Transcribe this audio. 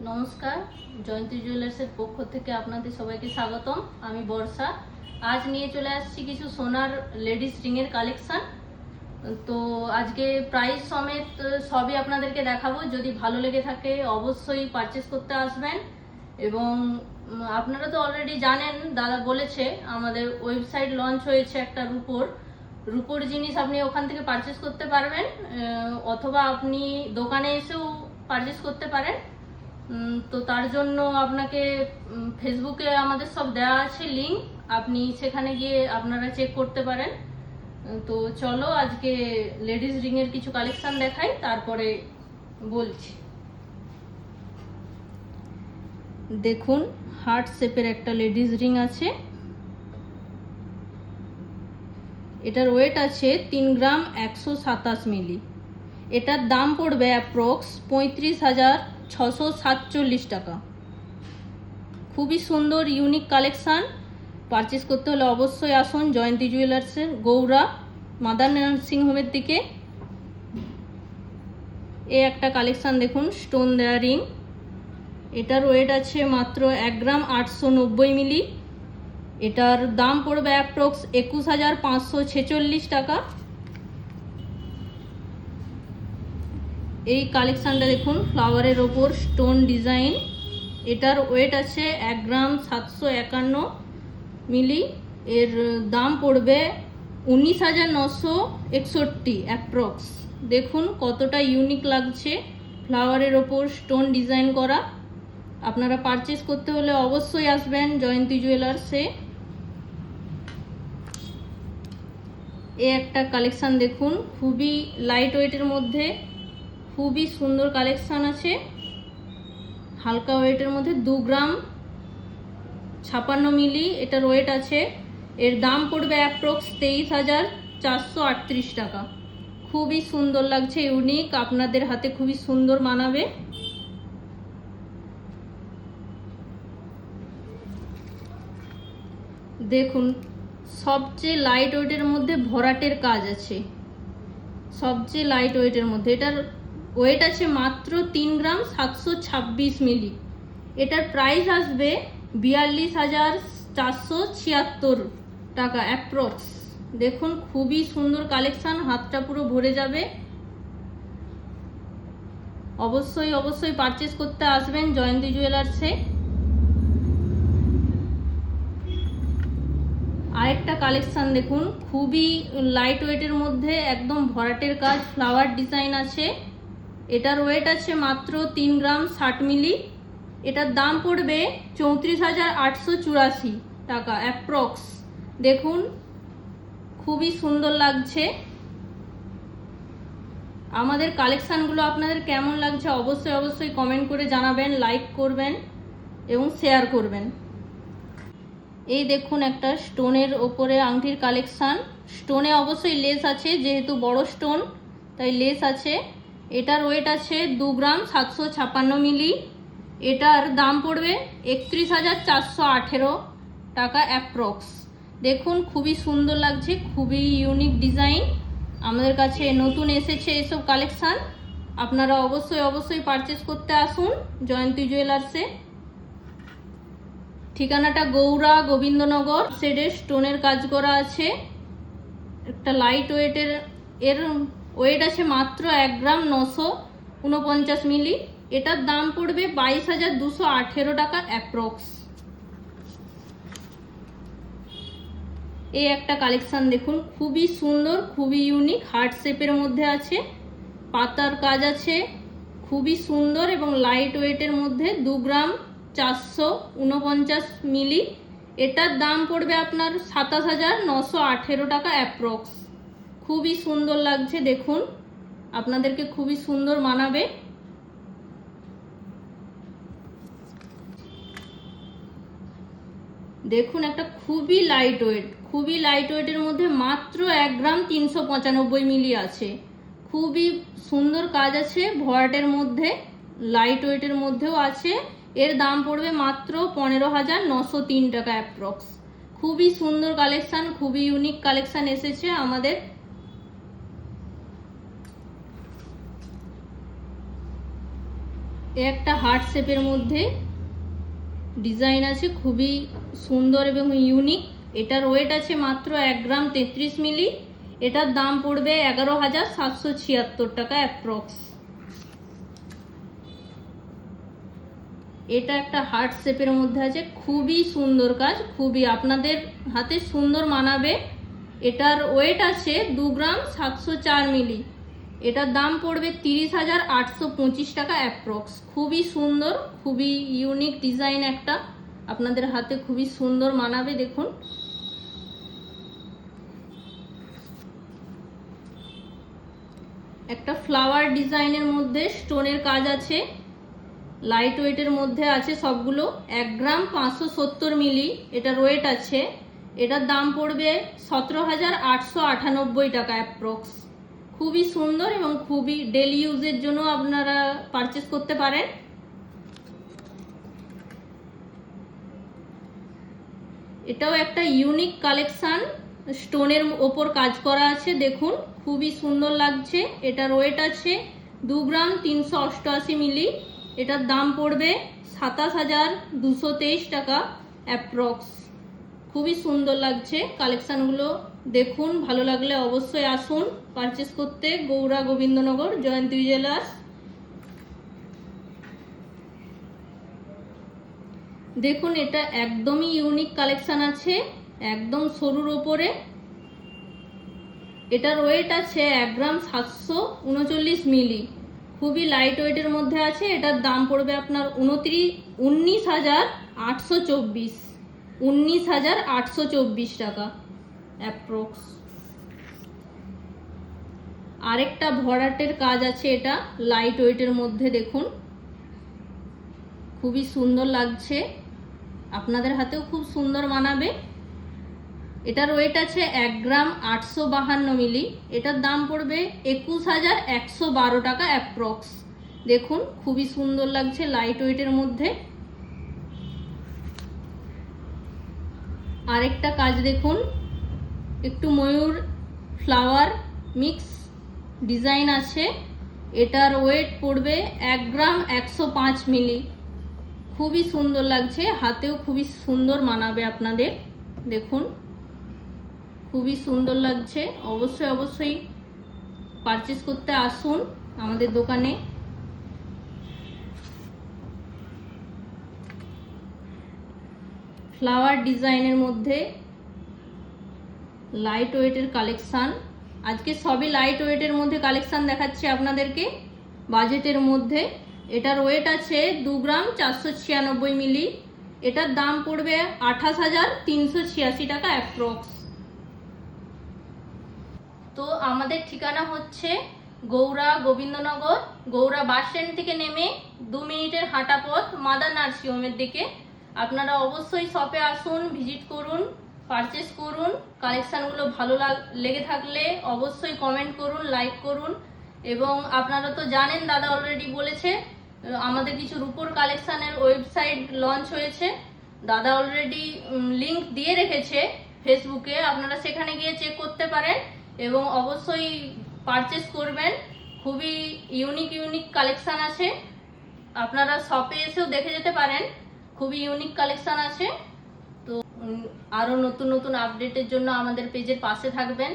নমস্কার, জয়ন্তী জুয়েলার্সের পক্ষ থেকে আপনাদের সবাইকে স্বাগতম। আমি বর্ষা। আজ নিয়ে চলে আসছি কিছু সোনার লেডিস রিংয়ের কালেকশন। তো আজকে প্রাইস সমেত সবই আপনাদেরকে দেখাবো। যদি ভালো লেগে থাকে অবশ্যই পারচেস করতে আসবেন। এবং আপনারা তো অলরেডি জানেন, দাদা বলেছে আমাদের ওয়েবসাইট লঞ্চ হয়েছে একটা রূপোর জিনিস আপনি ওখান থেকে পারচেস করতে পারবেন, অথবা আপনি দোকানে এসেও পারচেস করতে পারেন। তো তার জন্য আপনাকে ফেসবুকে আমাদের সব দেওয়া আছে লিঙ্ক, আপনি সেখানে গিয়ে আপনারা চেক করতে পারেন। তো চলো আজকে লেডিস রিংয়ের কিছু কালেকশন দেখাই, তারপরে বলছি। দেখুন, হার্ট শেপের একটা লেডিস রিং আছে। এটার ওয়েট আছে 3 গ্রাম 127 মিলি। এটার দাম পড়বে অ্যাপ্রক্স 35,647 টাকা। খুবই সুন্দর ইউনিক কালেকশান। পারচেস করতে হলে অবশ্যই আসুন জয়ন্তী জুয়েলার্সের, গৌড়া মাদার নার্সিং হোমের দিকে। একটা কালেকশান দেখুন, স্টোন দেয়া রিং। এটার ওয়েট আছে মাত্র 1 গ্রাম 890 মিলি। এটার দাম পড়বে অ্যাপ্রক্স 21,546 টাকা। এই কালেকশানটা দেখুন, ফ্লাওয়ারের ওপর স্টোন ডিজাইন। এটার ওয়েট আছে 1 গ্রাম 751 মিলি। এর দাম পড়বে 19,961 অ্যাপ্রক্স। দেখুন কতটা ইউনিক লাগছে, ফ্লাওয়ারের ওপর স্টোন ডিজাইন করা। আপনারা পারচেস করতে হলে অবশ্যই আসবেন জয়ন্তী জুয়েলার্সে। একটা কালেকশান দেখুন, খুবই লাইট ওয়েটের মধ্যে খুবই সুন্দর কালেকশান আছে। হালকা ওয়েটের মধ্যে 2 গ্রাম 56 মিলি এটার ওয়েট আছে। এর দাম পড়বে অ্যাপ্রক্স 23,438 টাকা। খুবই সুন্দর লাগছে, ইউনিক, আপনাদের হাতে খুবই সুন্দর মানাবে। দেখুন, সবচেয়ে লাইট ওয়েটের মধ্যে ভরাটের কাজ আছে, সবচেয়ে লাইট ওয়েটের মধ্যে। এটার ওয়েট আছে মাত্র 3 গ্রাম 726 মিলি। এটার প্রাইস আসবে 42,476 টাকা অ্যাপ্রক্স। দেখুন খুবই সুন্দর কালেকশান, হাতটা পুরো ভরে যাবে। অবশ্যই অবশ্যই পারচেস করতে আসবেন জয়ন্তী জুয়েলার্সে। আরেকটা কালেকশান দেখুন, খুবই লাইট ওয়েটের মধ্যে একদম ভরাটের কাজ, ফ্লাওয়ার ডিজাইন আছে। এটার ওয়েট আছে মাত্র 3 গ্রাম 60 মিলি। এটার দাম পড়বে 34,884 টাকা অ্যাপ্রক্স। দেখুন খুবই সুন্দর লাগছে। আমাদের কালেকশানগুলো আপনাদের কেমন লাগছে অবশ্যই অবশ্যই কমেন্ট করে জানাবেন, লাইক করবেন এবং শেয়ার করবেন। এই দেখুন একটা স্টোনের ওপরে আংটির কালেকশান। স্টোনে অবশ্যই লেস আছে, যেহেতু বড় স্টোন তাই লেস আছে। এটার ওয়েট আছে 2 গ্রাম 756 মিলি। এটার দাম পড়বে 31,418 টাকা অ্যাপ্রক্স। দেখুন খুবই সুন্দর লাগছে, খুবই ইউনিক ডিজাইন। আমাদের কাছে নতুন এসেছে এসব কালেকশান। আপনারা অবশ্যই অবশ্যই পারচেস করতে আসুন জয়ন্তী জুয়েলার্সে। ঠিকানাটা গৌড়া গোবিন্দনগর। শেডের স্টোনের কাজ করা আছে। একটা লাইট ওয়েটের, এর ওয়েট আছে মাত্র 1 গ্রাম 949 মিলি। এটার দাম পড়বে 22,218 টাকা অ্যাপ্রক্স। একটা কালেকশান দেখুন, খুবই সুন্দর, খুবই ইউনিক, হার্ট শেপের মধ্যে আছে, পাতার কাজ আছে, খুবই সুন্দর এবং লাইট ওয়েটের মধ্যে 2 গ্রাম 449 মিলি। এটার দাম পড়বে আপনার 27,918 টাকা অ্যাপ্রক্স। খুবই সুন্দর লাগছে, দেখুন আপনাদেরকে খুবই সুন্দর মানাবে। দেখুন একটা খুবই লাইট ওয়েটের মধ্যে মাত্র 1 গ্রাম 395 মিলি আছে। খুবই সুন্দর কাজ আছে, ভরাটের মধ্যে, লাইট ওয়েটের মধ্যেও আছে। এর দাম পড়বে মাত্র 15,903 টাকা অ্যাপ্রক্স। খুবই সুন্দর কালেকশান, খুবই ইউনিক কালেকশান এসেছে আমাদের। এ একটা হার্ট শেপের মধ্যে ডিজাইন আছে, খুবই সুন্দর এবং ইউনিক। এটার ওয়েট আছে মাত্র 1 গ্রাম 33 মিলি। এটার দাম পড়বে 11,776 টাকা অ্যাপ্রক্স। এটা একটা হার্ট শেপের মধ্যে আছে, খুবই সুন্দর কাজ, খুবই আপনাদের হাতে সুন্দর মানাবে। এটার ওয়েট আছে 2 গ্রাম 704 মিলি। এটার দাম পড়বে 30,825 টাকা অ্যাপ্রক্স। খুবই সুন্দর, খুবই ইউনিক ডিজাইন একটা, আপনাদের হাতে খুবই সুন্দর মানাবে। দেখুন, একটা ফ্লাওয়ার ডিজাইনের মধ্যে স্টোনের কাজ আছে, লাইট ওয়েটের মধ্যে আছে সবগুলো। 1 গ্রাম 570 মিলি এটার ওয়েট আছে। এটার দাম পড়বে 17,898 টাকা অ্যাপ্রক্স। খুবই সুন্দর এবং খুবই ডেলি ইউজের জন্য আপনারা পারচেস করতে পারেন। এটাও একটা ইউনিক কালেকশন, স্টোনের ওপর কাজ করা আছে, দেখুন খুবই সুন্দর লাগছে। এটার ওয়েট আছে 2 গ্রাম 388 মিলি। এটার দাম পড়বে 27,223 টাকা অ্যাপ্রক্স। খুবই সুন্দর লাগছে কালেকশনগুলো, দেখুন ভালো লাগলে অবশ্যই আসুন পারচেস করতে গৌরা গোবিন্দনগর জয়ন্তী জুয়েলার্স। দেখুন, এটা একদমই ইউনিক কালেকশন আছে, একদম সরুর ওপরে। এটার ওয়েট আছে 1 গ্রাম 739 মিলি। খুবই লাইট ওয়েটের মধ্যে আছে। এটার দাম পড়বে আপনার 19,824 টাকা অ্যাপ্রক্স। আরেকটা ভরাটের কাজ আছে, এটা লাইট ওয়েটের মধ্যে, দেখুন খুবই সুন্দর লাগছে, আপনাদের হাতেও খুব সুন্দর মানাবে। এটার ওয়েট আছে 1 গ্রাম 852 মিলি। এটার দাম পড়বে 21,112 টাকা অ্যাপ্রক্স। দেখুন খুবই সুন্দর লাগছে লাইট ওয়েটের মধ্যে। আরেকটা কাজ দেখুন, একটু ময়ূর ফ্লাওয়ার মিক্স ডিজাইন আছে। এটার ওয়েট পড়বে 1 গ্রাম 105 মিলি। খুবই সুন্দর লাগছে, হাতেও খুবই সুন্দর মানাবে আপনাদের। দেখুন খুবই সুন্দর লাগছে, অবশ্যই অবশ্যই পারচেস করতে আসুন আমাদের দোকানে। ফ্লাওয়ার ডিজাইনের মধ্যে লাইট ওয়েটের কালেকশান, আজকে সবই লাইট ওয়েটের মধ্যে কালেকশান দেখাচ্ছি আপনাদেরকে বাজেটের মধ্যে। এটার ওয়েট আছে 2 গ্রাম 496 মিলি। এটার দাম পড়বে 28,386 টাকা অ্যাপ্রক্স। তো আমাদের ঠিকানা হচ্ছে গৌরা গোবিন্দনগর, গৌরা বাস স্ট্যান্ড থেকে নেমে 2 মিনিটের হাঁটা পথ মাদার নার্সিংহোমের দিকে। আপনারা অবশ্যই শপে আসুন, ভিজিট করুন, পারচেস করুন। কালেকশানগুলো ভালো লেগে থাকলে অবশ্যই কমেন্ট করুন, লাইক করুন। এবং আপনারা তো জানেন, দাদা অলরেডি বলেছে আমাদের কিছু রূপোর কালেকশানের ওয়েবসাইট লঞ্চ হয়েছে। দাদা অলরেডি লিংক দিয়ে রেখেছে ফেসবুকে, আপনারা সেখানে গিয়ে চেক করতে পারেন এবং অবশ্যই পারচেস করবেন। খুবই ইউনিক ইউনিক কালেকশান আছে, আপনারা শপে এসেও দেখে যেতে পারেন, খুবই ইউনিক কালেকশান আছে। তো আরও নতুন নতুন আপডেটের জন্য আমাদের পেজের পাশে থাকবেন।